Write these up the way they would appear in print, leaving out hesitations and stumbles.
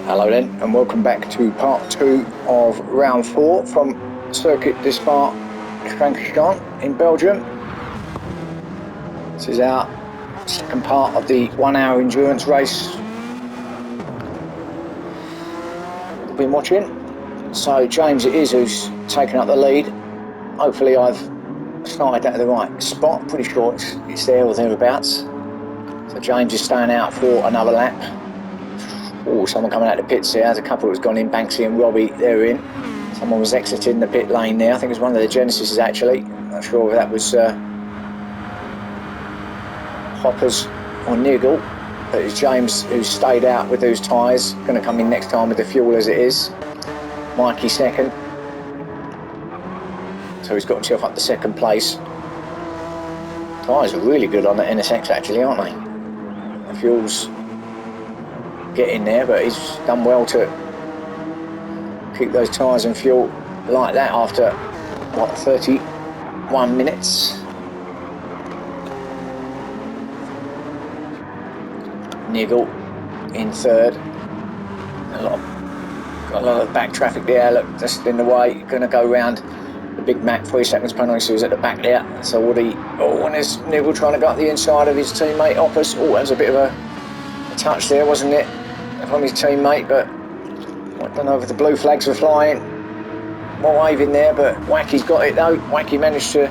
Hello then, and welcome back to part 2 of round 4 from Circuit des Spa-Francorchamps in Belgium. This is our second part of the 1 hour endurance race we've been watching. So James it is who's taken up the lead. Hopefully I've started at the right spot, pretty sure it's there or thereabouts. So James is staying out for another lap. Oh, someone coming out of the pits here. There's a couple that's gone in. Banksy and Robbie, they're in. Someone was exiting the pit lane there. I think it was one of the Genesises actually. Not sure if that was Hoppers or Nigel. But it's James who's stayed out with those tyres. Going to come in next time with the fuel as it is. Mikey second. So he's got himself up to second place. Tyres are really good on the NSX actually, aren't they? The fuel's getting there, but he's done well to keep those tyres and fuel like that after, what, 31 minutes. Nigel in third. Got a lot of back traffic there, look, just in the way. Going to go round the Big Mac, 3 seconds penalty, so he's at the back there. So Woody, and there's Nigel trying to go up the inside of his teammate Hoppers. Oh, that was a bit of a touch there, wasn't it, from his teammate, but I don't know if the blue flags were flying. More waving there, but Wacky's got it though. Wacky managed to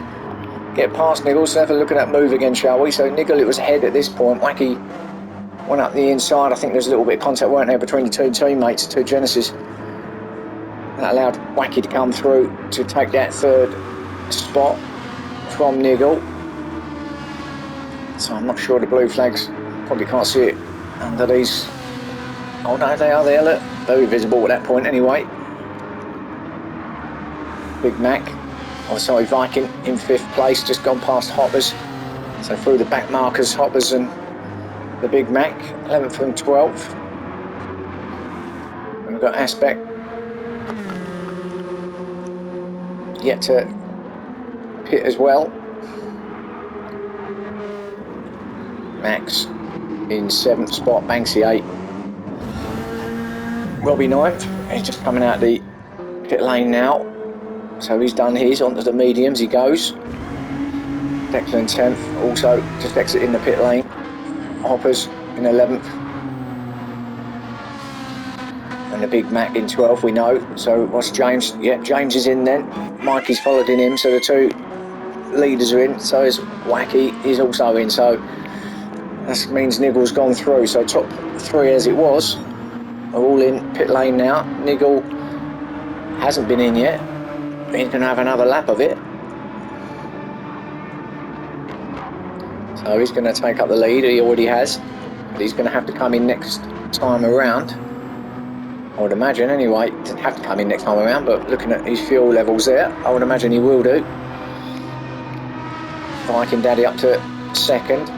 get past Nigel, so have a look at that move again, shall we? So Nigel, it was ahead at this point. Wacky went up the inside. I think there's a little bit of contact, weren't there, between the two teammates, the two Genesis. That allowed Wacky to come through to take that third spot from Nigel. So I'm not sure the blue flags, probably can't see it under these. Oh no, they are there, look. Very visible at that point anyway. Big Mac, oh sorry, Viking in 5th place, just gone past Hoppers. So through the back markers, Hoppers and the Big Mac, 11th and 12th. And we've got Aspect yet to pit as well. Max in 7th spot, Banksy 8. Robbie 9th, he's just coming out the pit lane now. So he's done his, onto the mediums he goes. Declan 10th, also just exiting the pit lane. Hoppers in 11th. And the Big Mac in 12th, we know. So what's James? Yeah, James is in then. Mikey's followed in him, so the two leaders are in. So is Wacky, is also in. So that means Nigel's gone through. So top 3 as it was are all in pit lane now. Nigel hasn't been in yet. He's going to have another lap of it. So he's going to take up the lead. He already has. But he's going to have to come in next time around. I would imagine anyway. He doesn't have to come in next time around, but looking at his fuel levels there, I would imagine he will do. Viking Daddy up to second.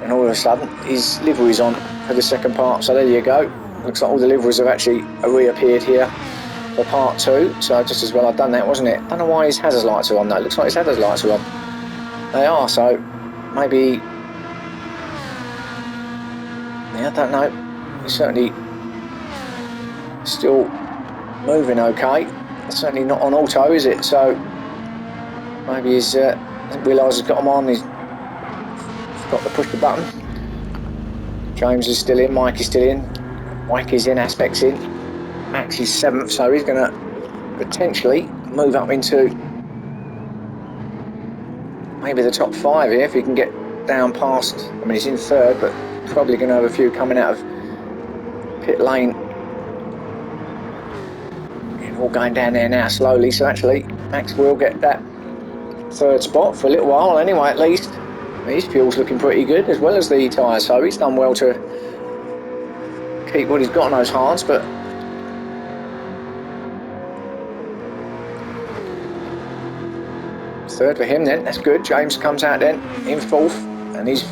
And all of a sudden his livery's on for the second part, so there you go. Looks like all the liveries have actually reappeared here for part 2, so just as well I've done that, wasn't it? I don't know why his hazard lights are on though. Looks like his hazard lights are on. They are, so maybe, yeah, I don't know. He's certainly still moving okay. It's certainly not on auto, is it? So maybe he's doesn't realise he's got them on. He's got to push the button. James is still in, Mike is still in, Wacky's in, Aspect's in, Max is 7th, so he's going to potentially move up into maybe the top 5 here if he can get down past. I mean, he's in 3rd, but probably going to have a few coming out of pit lane. And all going down there now slowly, so actually Max will get that 3rd spot for a little while anyway, at least. His fuel's looking pretty good, as well as the tyres, so he's done well to keep what he's got on those hards, but third for him then, that's good. James comes out then in 4th, and he's,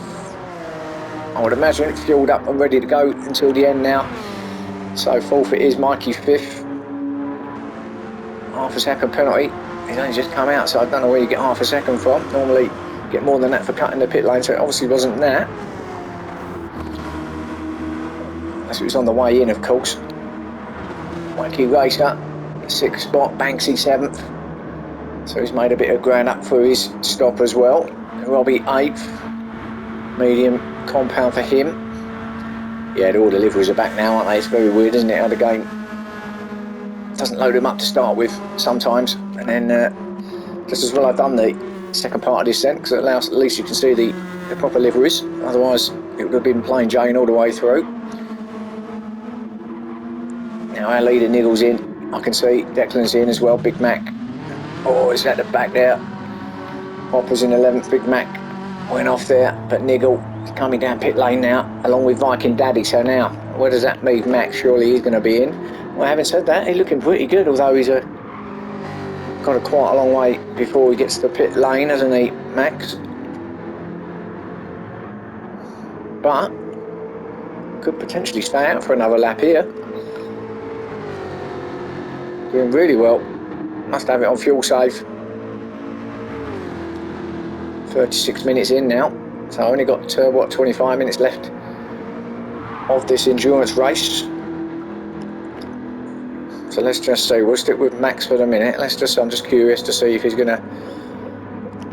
I would imagine, fueled up and ready to go until the end now. So 4th it is, Mikey 5th. Half a second penalty. He's only just come out, so I don't know where you get half a second from. Normally get more than that for cutting the pit lane, so it obviously wasn't that. as it was on the way in, of course. Wacky Racer, 6th spot, Banksy 7th. So he's made a bit of ground up for his stop as well. Robbie 8th, medium compound for him. Yeah, all the liveries are back now, aren't they? It's very weird, isn't it, how the game doesn't load them up to start with sometimes. And then just as well I've done the second part of this then, because at least you can see the proper liveries. Otherwise it would have been plain Jane all the way through. Now our leader Niggle's in. I can see Declan's in as well, Big Mac. Oh, he's at the back there. Hopper's in 11th, Big Mac went off there, but Niggle is coming down pit lane now, along with Viking Daddy. So now, where does that leave Max? Surely he's going to be in. Well, having said that, he's looking pretty good, although he's got quite a long way before he gets to pit lane, hasn't he, Max? But could potentially stay out for another lap here. Doing really well. Must have it on fuel safe. 36 minutes in now, so I only got 25 minutes left of this endurance race. So let's just see, we'll stick with Max for the minute. I'm just curious to see if he's going to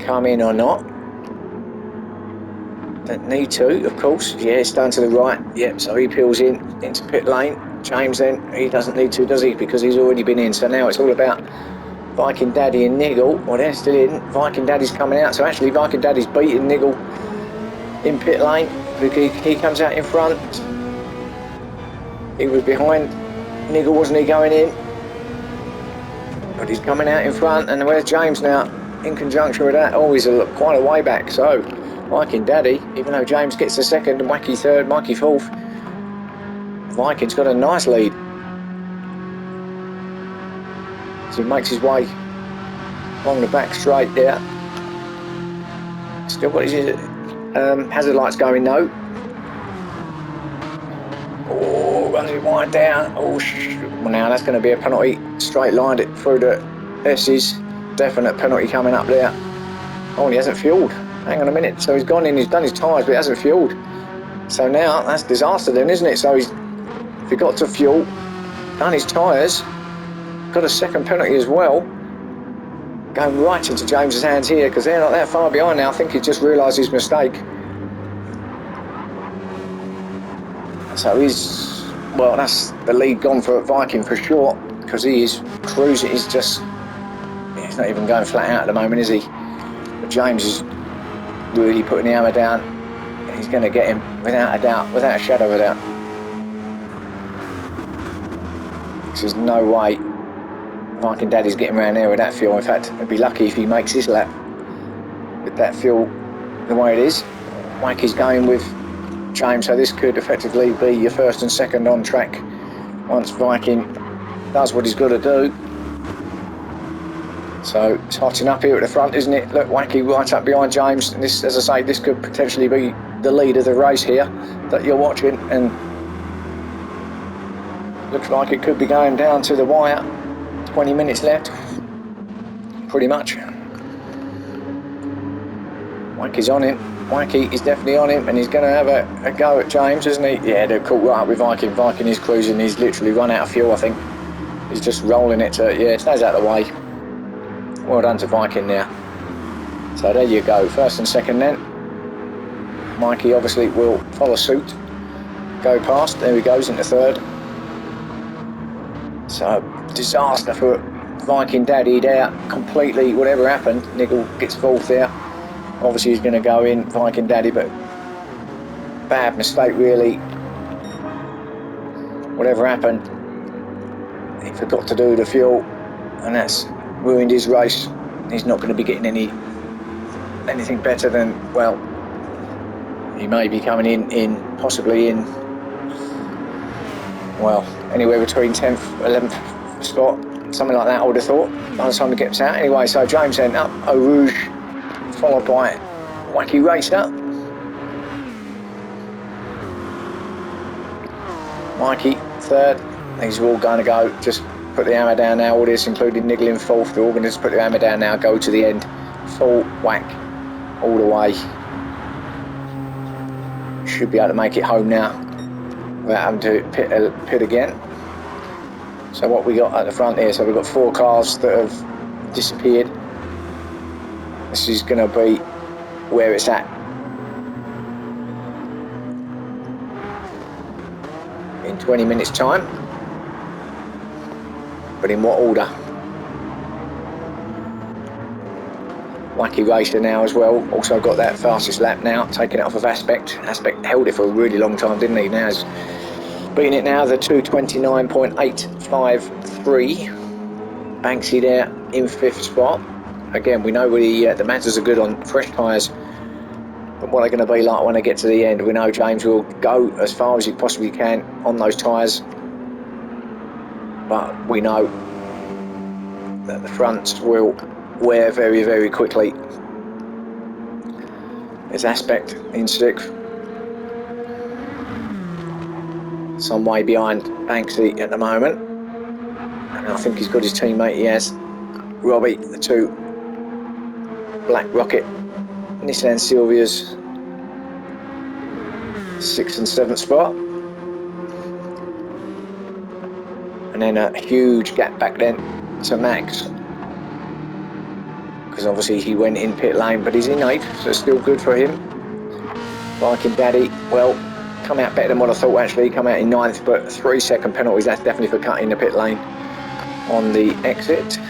come in or not. Don't need to, of course. Yeah, it's down to the right. Yep, so he peels into pit lane. James then, he doesn't need to, does he? Because he's already been in. So now it's all about Viking Daddy and Niggle. Well, they're still in. Viking Daddy's coming out. So actually Viking Daddy's beating Niggle in pit lane. He comes out in front. He was behind Niggle, wasn't he, going in? But he's coming out in front. And where's James now? In conjunction with that, oh, he's quite a way back. So Viking Daddy, even though James gets the second, Wacky third, Mikey fourth, Viking's got a nice lead. So he makes his way along the back straight there. Still got his hazard lights going though. Oh, runs it wide down. Oh, well, now that's going to be a penalty. Straight lined it through the S's. Definite penalty coming up there. Oh, and he hasn't fueled. Hang on a minute. So he's gone in, he's done his tyres, but he hasn't fueled. So now that's disaster then, isn't it? So he's forgot to fuel, done his tyres, got a second penalty as well. Going right into James's hands here because they're not that far behind now. I think he just realised his mistake. So well, that's the lead gone for Viking for sure, because he is cruising. He's not even going flat out at the moment, is he? But James is really putting the hammer down. He's going to get him without a doubt, without a shadow of a doubt. There's no way Viking Daddy's getting around there with that fuel. In fact, he'd be lucky if he makes his lap with that fuel the way it is. Wanky's going with James, so this could effectively be your first and second on track once Viking does what he's got to do. So it's hotting up here at the front, isn't it? Look, Wacky right up behind James, and this, as I say, this could potentially be the lead of the race here that you're watching, and looks like it could be going down to the wire. 20 minutes left, pretty much. Wanky's on him. Wanky is definitely on him, and he's going to have a go at James, isn't he? Yeah, they're caught right up with Viking. Viking is cruising. He's literally run out of fuel, I think. He's just rolling it to, yeah, stays out of the way. Well done to Viking there. So there you go, first and second then. Mikey obviously will follow suit. Go past, there he goes into third. So, disaster for Viking Daddy there, completely, whatever happened. Niggle gets fourth there. Obviously he's going to go in, Viking Daddy, but bad mistake really. Whatever happened, he forgot to do the fuel, and that's ruined his race. He's not going to be getting anything better than, well, he may be coming in possibly in, well, anywhere between 10th, 11th spot, something like that I would have thought, by the time he gets out. Anyway, so James then up, Eau Rouge, followed by Wacky Racer. Mikey, third. These are all going to go, just put the hammer down now, all this, including Niggle in fourth. They're all going to just put the hammer down now, go to the end. Full whack, all the way. Should be able to make it home now. without having to pit again. So what we got at the front here, so we've got 4 cars that have disappeared. This is going to be where it's at in 20 minutes time, but in what order? Wacky Racer now as well, also got that fastest lap now, taking it off of Aspect. Aspect held it for a really long time, didn't he? Now he's beating it now, the 2:29.853. Banksy there in 5th spot. Again, we know the Mazdas are good on fresh tyres, but what they're going to be like when they get to the end, we know James will go as far as he possibly can on those tyres, but we know that the fronts will wear very, very quickly. There's Aspect in 6th, some way behind Banksy at the moment, and I think he's got his teammate. He has Robbie, the 2 Black Rocket Nissan Silvias, 6th and 7th spot, and then a huge gap back then to Max, because obviously he went in pit lane, but he's in 8th, so it's still good for him. Viking Daddy, well, come out better than what I thought actually, come out in 9th, but 3-second penalties, that's definitely for cutting the pit lane on the exit.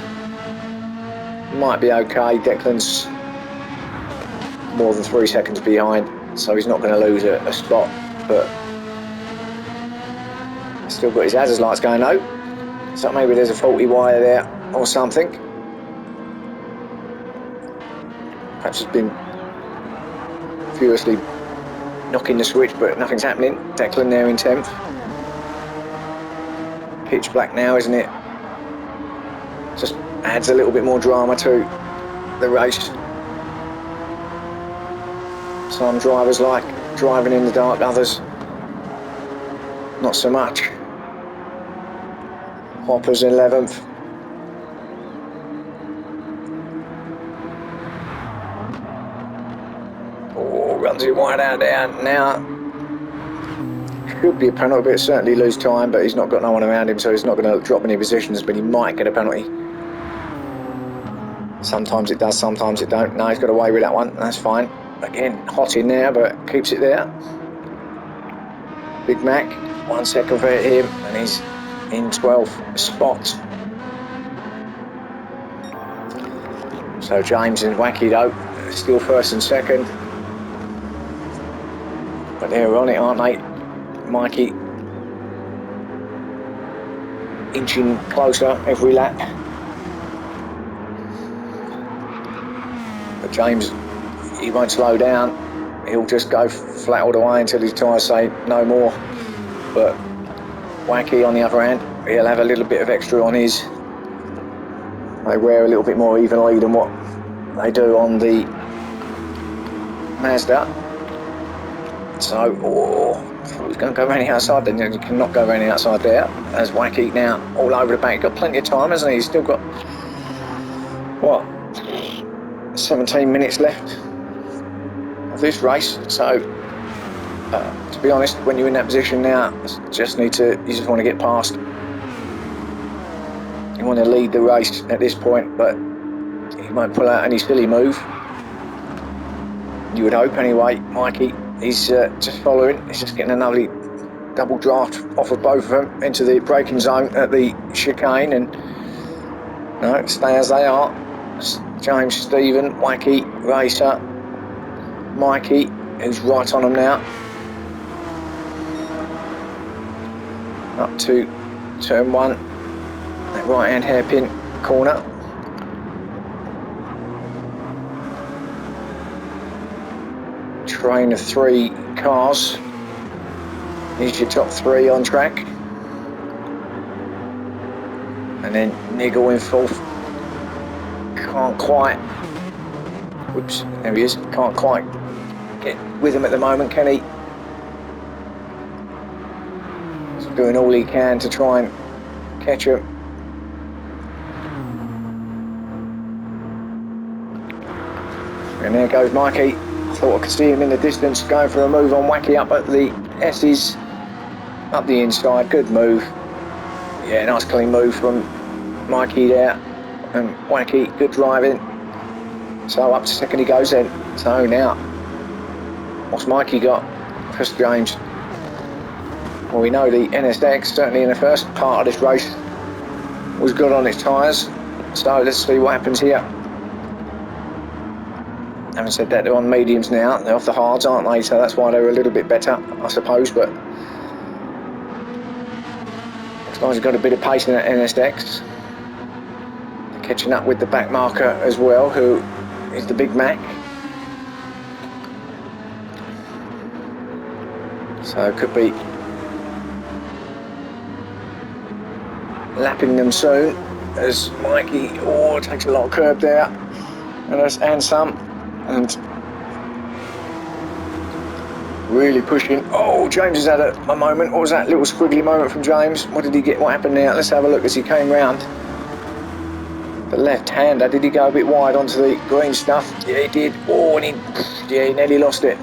Might be okay, Declan's more than 3 seconds behind, so he's not going to lose a spot, but still got his hazard lights going out, so maybe there's a faulty wire there or something. Perhaps it's been furiously knocking the switch, but nothing's happening. Declan there in 10th. Pitch black now, isn't it? Just adds a little bit more drama to the race. Some drivers like driving in the dark, others not so much. Hopper's 11th. Oh, runs it wide out there now. Could be a penalty, but certainly lose time, but he's not got no one around him, so he's not going to drop any positions, but he might get a penalty. Sometimes it does, sometimes it don't. No, he's got away with that one, that's fine. Again, hot in there, but keeps it there. Big Mac, 1 second for him, and he's in 12th spot. So James and Wacky though, still 1st and 2nd. But they're on it, aren't they? Mikey inching closer every lap. But James, he won't slow down. He'll just go flat all the way until his tyres say no more. But Wacky, on the other hand, he'll have a little bit of extra on his. They wear a little bit more evenly than what they do on the Mazda. So, he's going to go around the outside, then you cannot go around the outside there. As Wacky now all over the back. Got plenty of time, hasn't he? He's still got, what, 17 minutes left of this race. So, to be honest, when you're in that position now, you just want to get past. You want to lead the race at this point, but he won't pull out any silly move. You would hope anyway. Mikey, he's just following. He's just getting a lovely double draft off of both of them into the braking zone at the chicane, and no, stay as they are. James, Stephen, Wacky, Racer, Mikey, who's right on them now. Up to turn 1, that right hand hairpin corner. Train of 3 cars. Here's your top 3 on track. And then Niggle in 4th. Can't quite. Whoops, there he is. Can't quite get with him at the moment, can he? He's doing all he can to try and catch him. And there goes Mikey. I thought I could see him in the distance going for a move on Wacky up at the S's. Up the inside, good move. Yeah, nice clean move from Mikey there. And Wacky, good driving. So up to second he goes then. So now, what's Mikey got? Chris James. Well, we know the NSX, certainly in the first part of this race, was good on its tyres. So let's see what happens here. Having said that, they're on mediums now. They're off the hards, aren't they? So that's why they're a little bit better, I suppose. But these guys have got a bit of pace in that NSX. They're catching up with the back marker as well, who is the Big Mac. So it could be lapping them soon as Mikey takes a lot of curb there and some, and really pushing. James has had a moment. What was that little squiggly moment from James? What did he get? What happened there? Let's have a look as he came round the left-hander. Did he go a bit wide onto the green stuff? Yeah, he did. And he nearly lost it.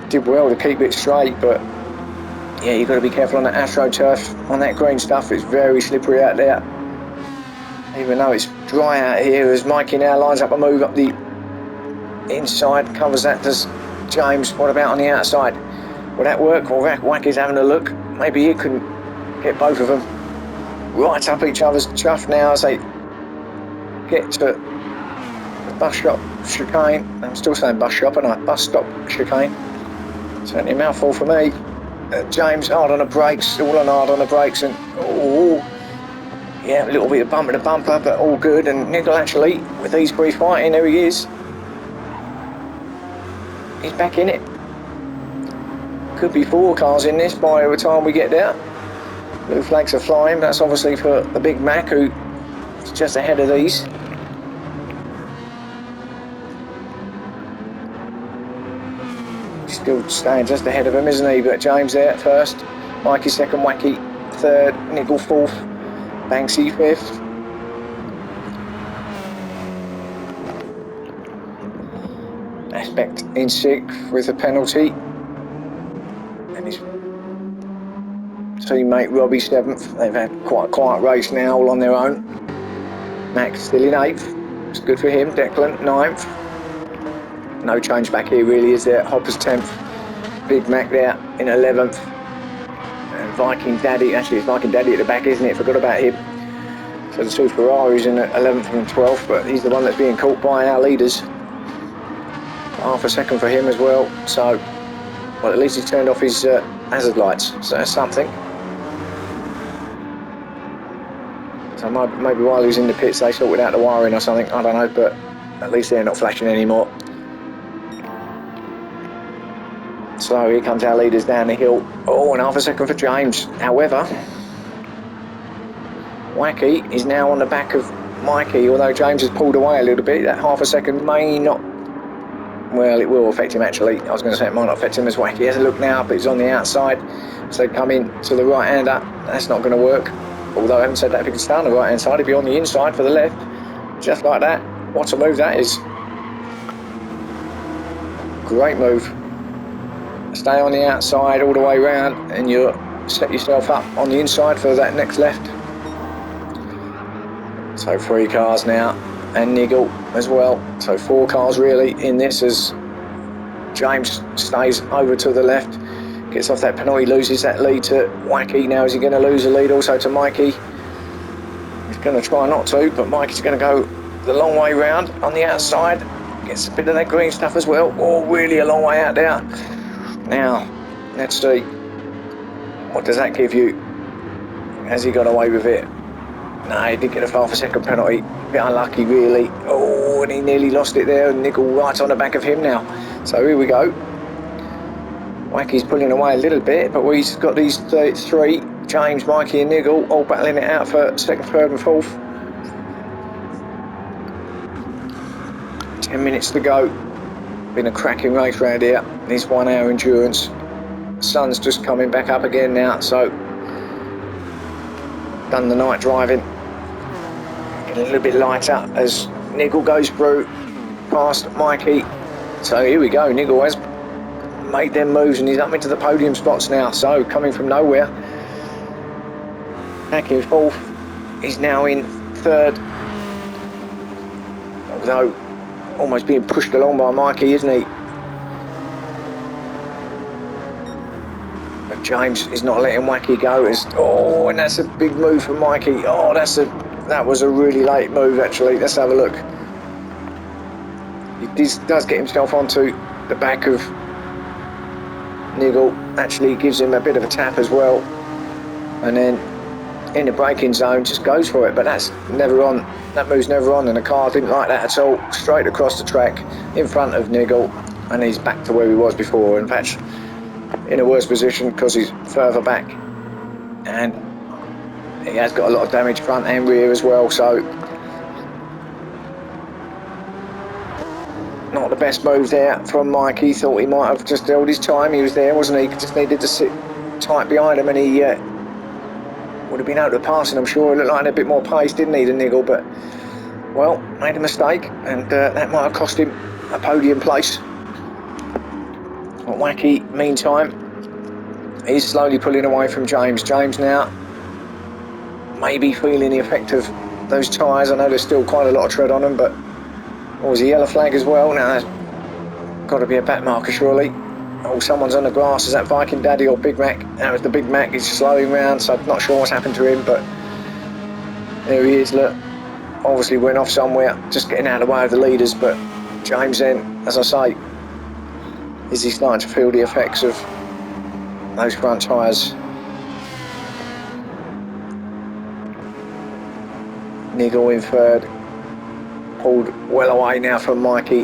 Did well to keep it straight, but yeah, you've got to be careful on that AstroTurf. On that green stuff, it's very slippery out there. Even though it's dry out here, as Mikey now lines up a move up the inside, covers that, does James. What about on the outside? Will that work? Well, Wacky's having a look. Maybe he couldn't get both of them right up each other's chuff now as they get to the bus stop chicane. I'm still saying bus stop, and I bus stop chicane. Certainly a mouthful for me. James hard on the brakes, all on hard on the brakes, and yeah, a little bit of bumper to bumper, but all good. And Nigel actually, with these three fighting, there he is. He's back in it. Could be 4 cars in this by the time we get there. Blue flags are flying. That's obviously for the Big Mac, who is just ahead of these. Still staying just ahead of him, isn't he? But James there first, Mikey second, Wacky third, Nigel fourth, Banksy fifth. Aspect in sixth with a penalty, and his teammate Robbie seventh. They've had quite a quiet race now, all on their own. Max still in eighth. It's good for him. Declan ninth. No change back here really, is there? Hopper's 10th, Big Mac there in 11th, and Viking Daddy, actually it's Viking Daddy at the back, isn't it? Forgot about him. So the 2 Ferraris in 11th and 12th, but he's the one that's being caught by our leaders. Half a second for him as well, so, well, at least he's turned off his hazard lights, so that's something. So maybe while he was in the pits they sorted out the wiring or something, I don't know, but at least they're not flashing anymore. So here comes our leaders down the hill. And half a second for James. However, Wacky is now on the back of Mikey, although James has pulled away a little bit. That half a second may not, well, it will affect him actually. I was going to say it might not affect him as Wacky has a look now, but he's on the outside. So they come in to the right-hander. That's not going to work. Although I haven't said that, if he can stay on the right-hand side, he'd be on the inside for the left. Just like that. What a move that is. Great move. Stay on the outside all the way round, and you'll set yourself up on the inside for that next left. So 3 cars now, and Nigel as well. So 4 cars really in this as James stays over to the left, gets off that penalty, loses that lead to Wacky. Now is he going to lose the lead also to Mikey? He's going to try not to, but Mikey's going to go the long way round on the outside. Gets a bit of that green stuff as well. Really a long way out there. Now, let's see. What does that give you? Has he got away with it? No, he did get a half a second penalty. A bit unlucky, really. And he nearly lost it there. And Nigel right on the back of him now. So here we go. Wacky's pulling away a little bit, but we've got these 3, James, Mikey and Nigel, all battling it out for second, third and fourth. 10 minutes to go. Been a cracking race round here. This 1 hour endurance. Sun's just coming back up again now, so done the night driving. Getting a little bit lighter as Nigel goes through past Mikey. So here we go. Nigel has made them moves and he's up into the podium spots now. So coming from nowhere, back in fourth, he's now in third. Although almost being pushed along by Mikey, isn't he? But James is not letting Wacky go. And that's a big move from Mikey. Oh, that was a really late move actually. Let's have a look. He does get himself onto the back of Niggle. Actually gives him a bit of a tap as well. And then in the braking zone just goes for it, but that's never on. That move's never on, and the car didn't like that at all. Straight across the track in front of Niggle, and he's back to where he was before. In fact, in a worse position because he's further back, and he has got a lot of damage front and rear as well. So not the best move there from Mikey. Thought he might have just held his time. He was there, wasn't he? Just needed to sit tight behind him, and he would have been able to pass, and I'm sure it looked like a bit more pace, didn't he, than Niggle? But well, made a mistake, and that might have cost him a podium place. But Wacky, meantime, he's slowly pulling away from James. James now maybe feeling the effect of those tyres. I know there's still quite a lot of tread on them, but was a yellow flag as well. Now that's got to be a back marker surely. Oh, someone's on the grass. Is that Viking Daddy or Big Mac? That was the Big Mac. He's slowing round, so I'm not sure what's happened to him, but there he is. Look, obviously went off somewhere, just getting out of the way of the leaders. But James then, as I say, is he starting to feel the effects of those front tyres? Niggle in third, pulled well away now from Mikey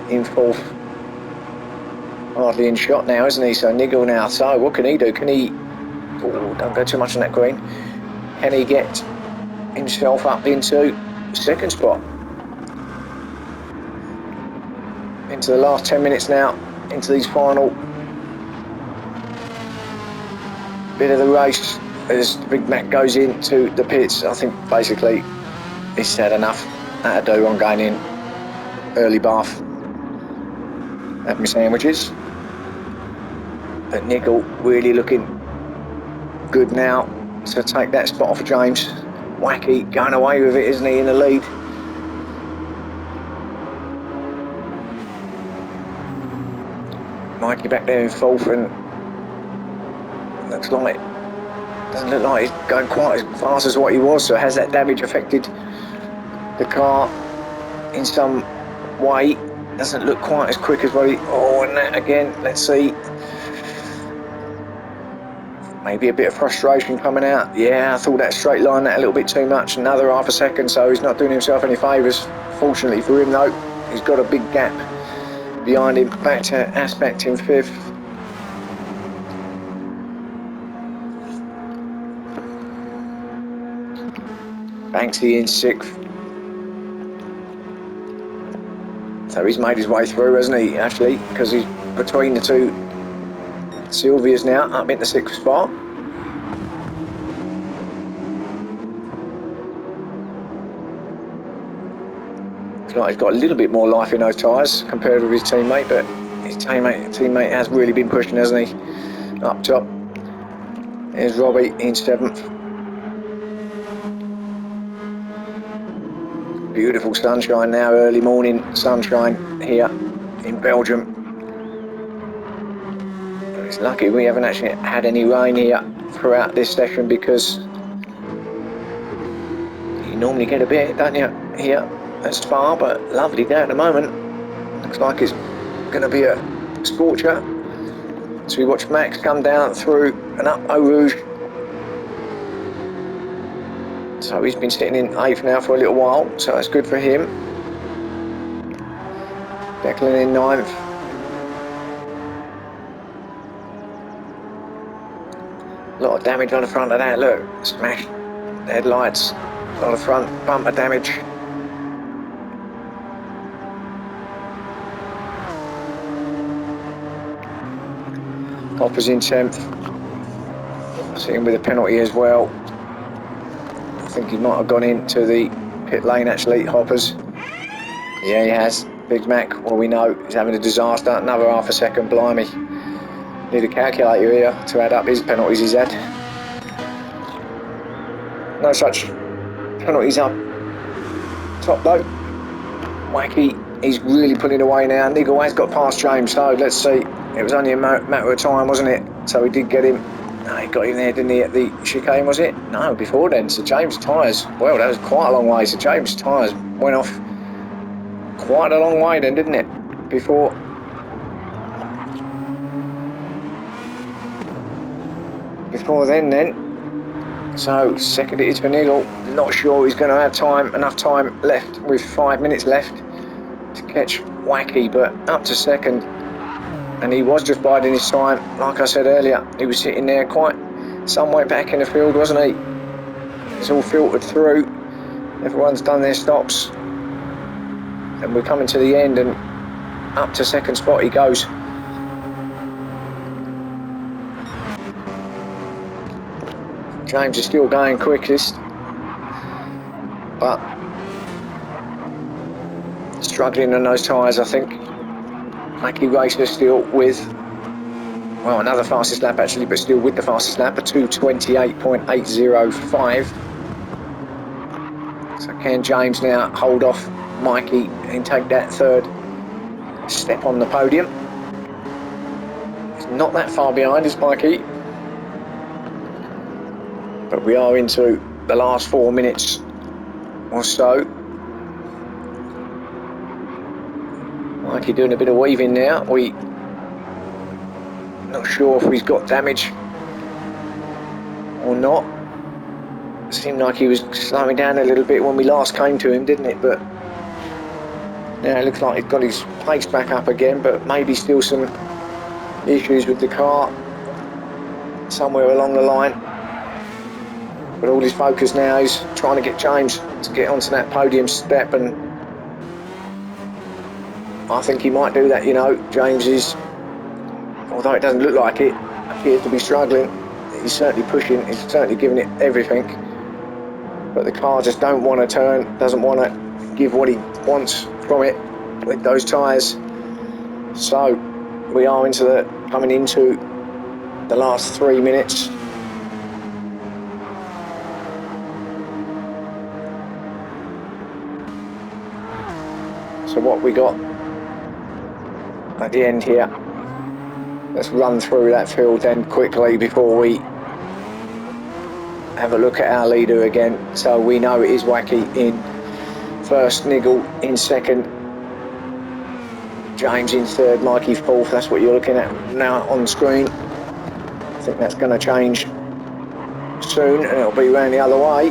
in fourth. Hardly in shot now, isn't he? So Niggle now. So what can he do? Can he? Oh, don't go too much on that green. Can he get himself up into second spot? Into the last 10 minutes now. Into these final bit of the race as Big Mac goes into the pits. I think basically he's said enough. That'll do. I'm going in. Early bath. Have my sandwiches. But Niggle really looking good now to take that spot off James. Wacky going away with it, isn't he, in the lead? Mikey back there in fourth, and doesn't look like he's going quite as fast as what he was. So has that damage affected the car in some way? Doesn't look quite as quick as what he... Oh, and that again, let's see. Maybe a bit of frustration coming out. Yeah, I thought that straight line that a little bit too much. Another half a second, so he's not doing himself any favours. Fortunately for him though, he's got a big gap behind him. Back to Aspect in fifth. Banksy in sixth. So he's made his way through, hasn't he, actually, because he's between the two Sylvia's now, up in the sixth spot. Looks like he's got a little bit more life in those tyres compared with his teammate, but his teammate has really been pushing, hasn't he? Up top. There's Robbie in seventh. Beautiful sunshine now, early morning sunshine here in Belgium. It's lucky we haven't actually had any rain here throughout this session, because you normally get a bit, don't you, here at Spa, but lovely day at the moment. Looks like it's going to be a scorcher. So we watch Max come down through and up Eau Rouge. So he's been sitting in eighth now for a little while, so that's good for him. Declan in ninth. A lot of damage on the front of that, look, smashed headlights, a lot of front bumper damage. Hopper's in 10th. I see him with a penalty as well. I think he might have gone into the pit lane actually, Hoppers. Yeah, he has. Big Mac, well, we know he's having a disaster, another half a second, blimey. Need a calculator here to add up his penalties he's had. No such penalties up top though. Wacky, he's really pulling away now. Niggle has got past James, so let's see. It was only a matter of time, wasn't it? So he did get him. No, he got him there, didn't he, at the chicane, was it? No, before then. So James' tyres, well, that was quite a long way. So James' tyres went off quite a long way then, didn't it? Before then. So second it is for Niggle. Not sure he's going to have enough time left with 5 minutes left to catch Wacky, but up to second. And he was just biding his time. Like I said earlier, he was sitting there quite some way back in the field, wasn't he? It's all filtered through. Everyone's done their stops. And we're coming to the end, and up to second spot he goes. James is still going quickest, but struggling on those tyres, I think. Wacky Racer still with, well, another fastest lap actually, but still with the fastest lap, a 2:28.805. So can James now hold off Mikey and take that third step on the podium? He's not that far behind, is Mikey. But we are into the last 4 minutes or so. Mikey doing a bit of weaving now. We not sure if he's got damage or not. It seemed like he was slowing down a little bit when we last came to him, didn't it? But now it looks like he's got his pace back up again, but maybe still some issues with the car somewhere along the line. But all his focus now is trying to get James to get onto that podium step, and I think he might do that, you know. James is, although it doesn't look like it, appears to be struggling. He's certainly pushing, he's certainly giving it everything. But the car just don't want to turn, doesn't want to give what he wants from it with those tyres. So we are coming into the last 3 minutes. So what we got at the end here, let's run through that field then quickly before we have a look at our leader again. So we know it is Wacky in first, Niggle in second, James in third, Mikey fourth. That's what you're looking at now on screen. I think that's going to change soon, and it'll be round the other way.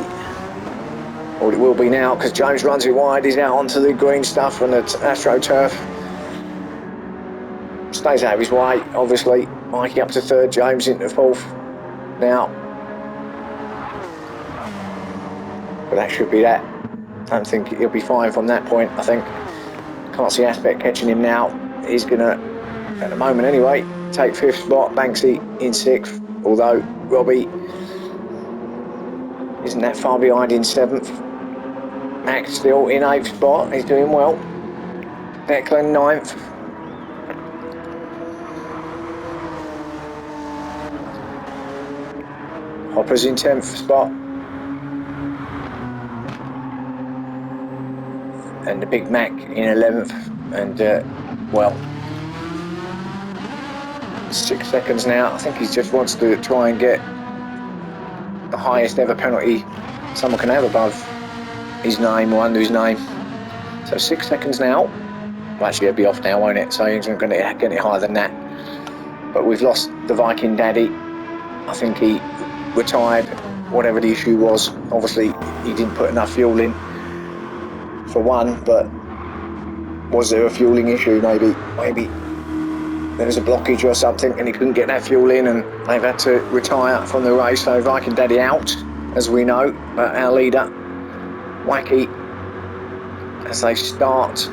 Or it will be now, because James runs it wide. He's out onto the green stuff and the AstroTurf. Stays out of his way, obviously. Mikey up to third, James into fourth now. But that should be that. I don't think he'll be fine from that point, I think. Can't see Aspect catching him now. He's going to, at the moment anyway, take fifth spot. Banksy in sixth, although Robbie isn't that far behind in seventh. Max still in eighth spot, he's doing well. Declan ninth. Hopper's in 10th spot. And the Big Mac in 11th. And, well, 6 seconds now. I think he just wants to try and get the highest ever penalty someone can have above his name or under his name. So 6 seconds now. Well, actually, it'll be off now, won't it? So he's going to get it higher than that. But we've lost the Viking Daddy. I think he retired, whatever the issue was. Obviously, he didn't put enough fuel in, for one, but was there a fueling issue? Maybe there was a blockage or something and he couldn't get that fuel in, and they've had to retire from the race. So Viking Daddy out, as we know. But our leader, Wacky, as they start,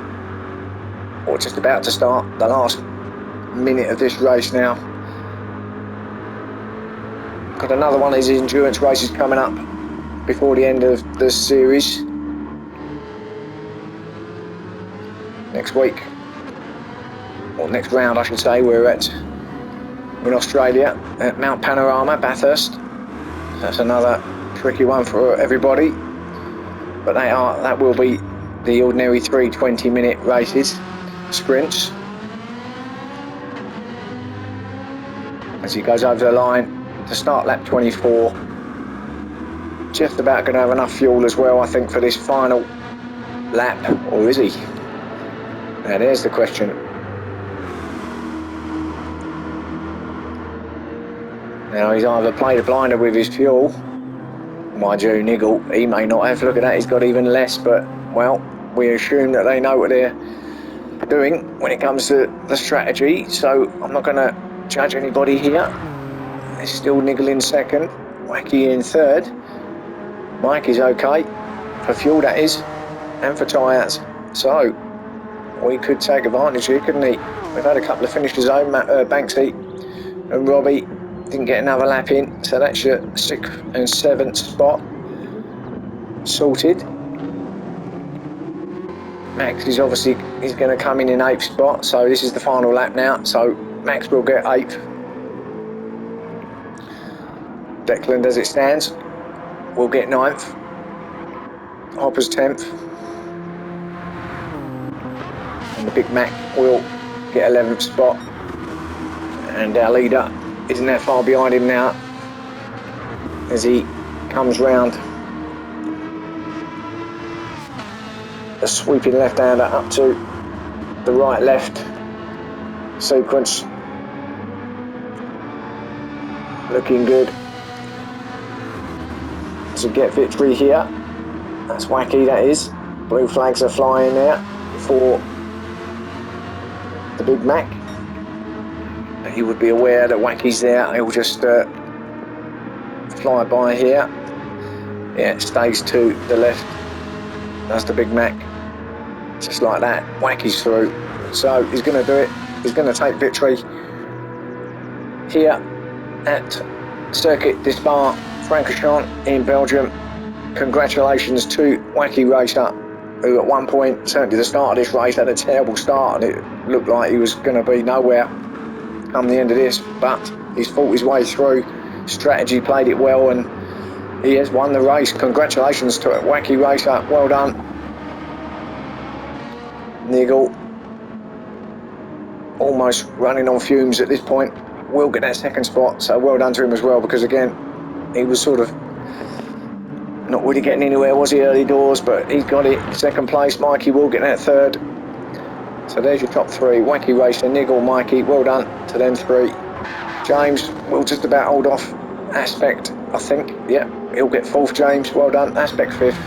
or just about to start, the last minute of this race now. Got another one of these endurance races coming up before the end of the series next week, or next round I should say. We're at in Australia at Mount Panorama, Bathurst. That's another tricky one for everybody, but that will be the ordinary 3 20-minute races, sprints. As he goes over the line to start lap 24, just about going to have enough fuel as well, I think, for this final lap, or is he? Now there's the question. Now he's either played a blinder with his fuel. Mind you, Niggle, he may not have. Look at that, he's got even less, but well, we assume that they know what they're doing when it comes to the strategy, so I'm not going to judge anybody here. It's still Niggle in second, Wacky in third. Mike is okay, for fuel that is, and for tyres, so we could take advantage here, couldn't he? We've had a couple of finishes home, Banksy and Robbie didn't get another lap in, so that's your 6th and 7th spot sorted. Max is obviously going to come in 8th spot, so this is the final lap now, so Max will get 8th. Declan, as it stands, will get 9th. Hopper's 10th. And the Big Mac will get 11th spot. And our leader isn't that far behind him now as he comes round a sweeping left-hander up to the right-left sequence. Looking good to get victory here. That's Wacky, that is. Blue flags are flying there for the Big Mac. He would be aware that Wacky's there. He'll just fly by here. Yeah, stays to the left. That's the Big Mac. Just like that. Wacky's through. So he's going to do it. He's going to take victory here at Circuit des Spa-Francorchamps in Belgium. Congratulations to Wacky Racer, who at one point, certainly the start of this race, had a terrible start and it looked like he was going to be nowhere come the end of this, but he's fought his way through. Strategy played it well and he has won the race. Congratulations to Wacky Racer, well done. Niggle, almost running on fumes at this point, will get that 2nd spot, so well done to him as well, because again, he was sort of not really getting anywhere, was he, early doors, but he's got it. 2nd place. Mikey will get that 3rd. So there's your top 3. Wacky Racer, Niggle, Mikey, well done to them 3. James will just about hold off Aspect, I think. Yeah, he'll get 4th, James, well done. Aspect 5th,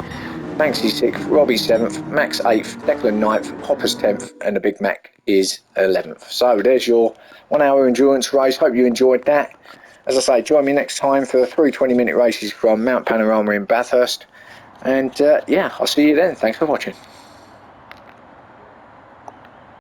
Banksy 6th, Robbie 7th, Max 8th, Declan 9th, Hopper's 10th, and the Big Mac is 11th. So there's your 1 hour endurance race. Hope you enjoyed that. As I say, join me next time for 3 20-minute races from Mount Panorama in Bathurst. And yeah, I'll see you then. Thanks for watching.